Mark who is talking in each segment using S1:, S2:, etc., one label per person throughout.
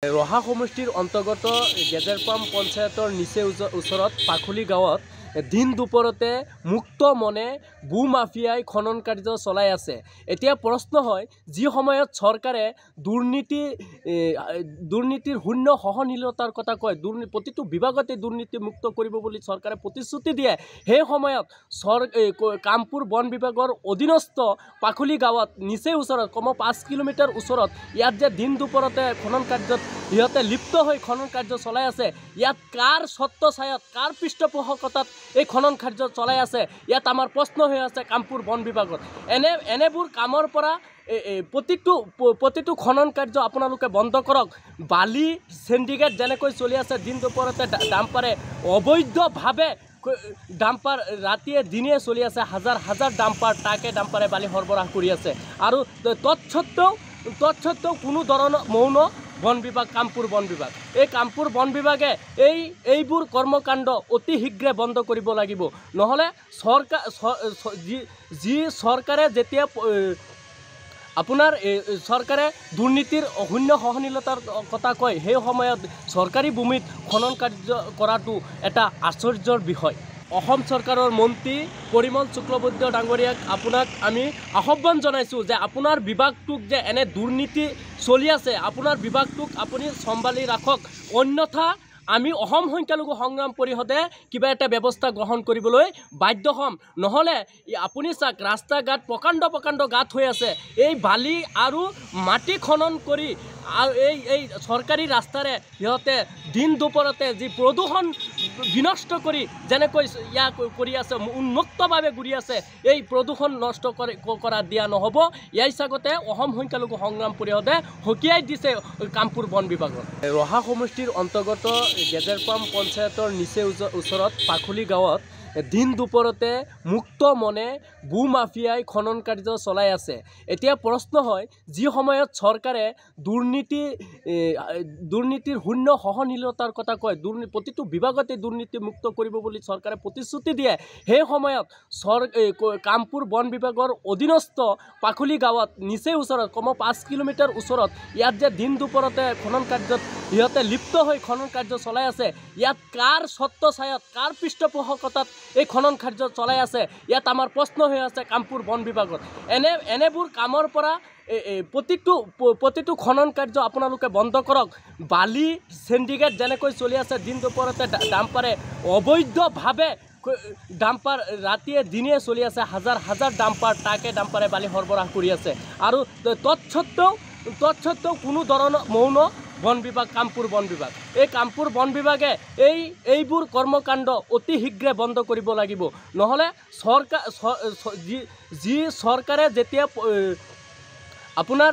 S1: ৰহা সমষ্টিৰ অন্তৰ্গত গেজেৰপাম পঞ্চায়তৰ নিচে ওচৰত পাখলি গাঁৱত দিন দুপৰতে মুক্ত মনে ভূ মাফিয়াই খনন কাৰ্য চলাই আছে। এতিয়া প্ৰশ্ন হয়, যি সময়ত চৰকাৰে দুৰ্নীতিৰ শূন্য সহনশীলতাৰ কথা কয়, প্ৰতিটো বিভাগতে দুৰ্নীতি মুক্ত কৰিব বুলি চৰকাৰে প্ৰতিশ্ৰুতি দিয়ে, সেই সময়ত কামপুৰ বন বিভাগৰ অধীনস্থ পাখলি গাঁৱত নিচেই ওচৰত কমেও 5 কিলোমিটাৰ ওচৰত ইয়াত যে দিন দুপৰতে খনন কাৰ্যত ইহঁতে লিপ্ত হৈ খনন কাৰ্য চলাই আছে। ইয়াত কাৰ ছত্ৰছায়াত কাৰ পৃষ্ঠপোষকতাত এই খনন কাৰ্য চলাই আছে, ইয়াত আমাৰ প্ৰশ্ন হৈ আছে কামপুৰ বন বিভাগত। এনেবোৰ কামৰ পৰা প্ৰতিটো খনন কাৰ্য আপোনালোকে বন্ধ কৰক। বালি সিন্ডিকেট যেনেকৈ চলি আছে, দিন দুপৰতে ডাম্পাৰে অবৈধভাৱে ডাম্পাৰ ৰাতিয়ে দিনে চলি আছে, হাজাৰ হাজাৰ ডাম্পাৰ ট্ৰাকে ডাম্পাৰে বালি সৰবৰাহ কৰি আছে। আৰু তৎসত্ত্বেও কোনো ধৰণৰ মৌন বন বিভাগ, কামপুৰ বন বিভাগ, এই কামপুৰ বন বিভাগে এইবোৰ কৰ্মকাণ্ড অতি শীঘ্ৰে বন্ধ কৰিব লাগিব। নহ'লে চৰকাৰে যেতিয়া আপোনাৰ চৰকাৰে দুৰ্নীতিৰ শূন্য সহনশীলতাৰ কথা কয়, সেই সময়ত চৰকাৰী ভূমিত খনন কাৰ্য কৰাটো এটা আশ্চৰ্যৰ বিষয়। অসম চৰকাৰৰ মন্ত্ৰী পৰিমল শুক্লবৈদ্য ডাঙৰীয়াক আপোনাক আমি আহ্বান জনাইছোঁ যে আপোনাৰ বিভাগটোক যে এনে দুৰ্নীতি চলি আছে, আপোনাৰ বিভাগটোক আপুনি চম্ভালি ৰাখক, অন্যথা আমি অসম সংখ্যালঘু সংগ্ৰাম পৰিষদে কিবা এটা ব্যৱস্থা গ্ৰহণ কৰিবলৈ বাধ্য হ'ম। নহ'লে আপুনি চাওক, ৰাস্তা ঘাট প্ৰকাণ্ড গাঁত হৈ আছে, এই বালি আৰু মাটি খনন কৰি আৰু এই চৰকাৰী ৰাস্তাৰে সিহঁতে দিন দুপৰতে যি প্ৰদূষণ বিনষ্ট কৰি যেনেকৈ ইয়াক কৰি আছে, উন্মুক্তভাৱে ঘূৰি আছে, এই প্ৰদূষণ নষ্ট কৰা দিয়া নহ'ব। ইয়াৰ চাগতে অসম সংখ্যালঘু সংগ্ৰাম পৰিষদে সকীয়াই দিছে কামপুৰ বন বিভাগত। ৰহা সমষ্টিৰ অন্তৰ্গত গেজেৰপাম পঞ্চায়তৰ নিচে ওচৰত পাখলি গাঁৱত দিন দুপৰতে মুক্ত মনে ভূ মাফিয়াই খনন কাৰ্য চলাই আছে। এতিয়া প্ৰশ্ন হয়, যি সময়ত চৰকাৰে দুৰ্নীতিৰ শূন্য সহনশীলতাৰ কথা কয়, প্ৰতিটো বিভাগতে দুৰ্নীতি মুক্ত কৰিব বুলি চৰকাৰে প্ৰতিশ্ৰুতি দিয়ে, সেই সময়ত কামপুৰ বন বিভাগৰ অধীনস্থ পাখলি গাঁৱত নিচেই ওচৰত কমেও 5 কিলোমিটাৰ ওচৰত ইয়াত যে দিন দুপৰতে খনন কাৰ্যত ইহঁতে লিপ্ত হৈ খনন কাৰ্য চলাই আছে। ইয়াত কাৰ ছত্ৰছায়াত কাৰ পৃষ্ঠপোষকতাত এই খনন কাৰ্য চলাই আছে, ইয়াত আমাৰ প্ৰশ্ন হৈ আছে কামপুৰ বন বিভাগত। এনেবোৰ কামৰ পৰা প্ৰতিটো খনন কাৰ্য আপোনালোকে বন্ধ কৰক। বালি সিন্ডিকেট যেনেকৈ চলি আছে, দিন দুপৰতে ডাম্পাৰে অবৈধভাৱে ডাম্পাৰ ৰাতিয়ে দিনে চলি আছে, হাজাৰ হাজাৰ ডাম্পাৰ ট্ৰাকে ডাম্পাৰে বালি সৰবৰাহ কৰি আছে। আৰু তৎসত্ত্বেও কোনো ধৰণৰ মৌন বন বিভাগ, কামপুৰ বন বিভাগ, এই কামপুৰ বন বিভাগে এইবোৰ কৰ্মকাণ্ড অতি শীঘ্ৰে বন্ধ কৰিব লাগিব। নহ'লে চৰকাৰে যেতিয়া আপোনাৰ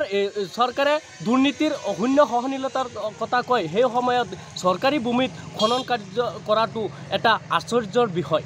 S1: চৰকাৰে দুৰ্নীতিৰ শূন্য সহনশীলতাৰ কথা কয়, সেই সময়ত চৰকাৰী ভূমিত খনন কাৰ্য কৰাটো এটা আশ্চৰ্যৰ বিষয়।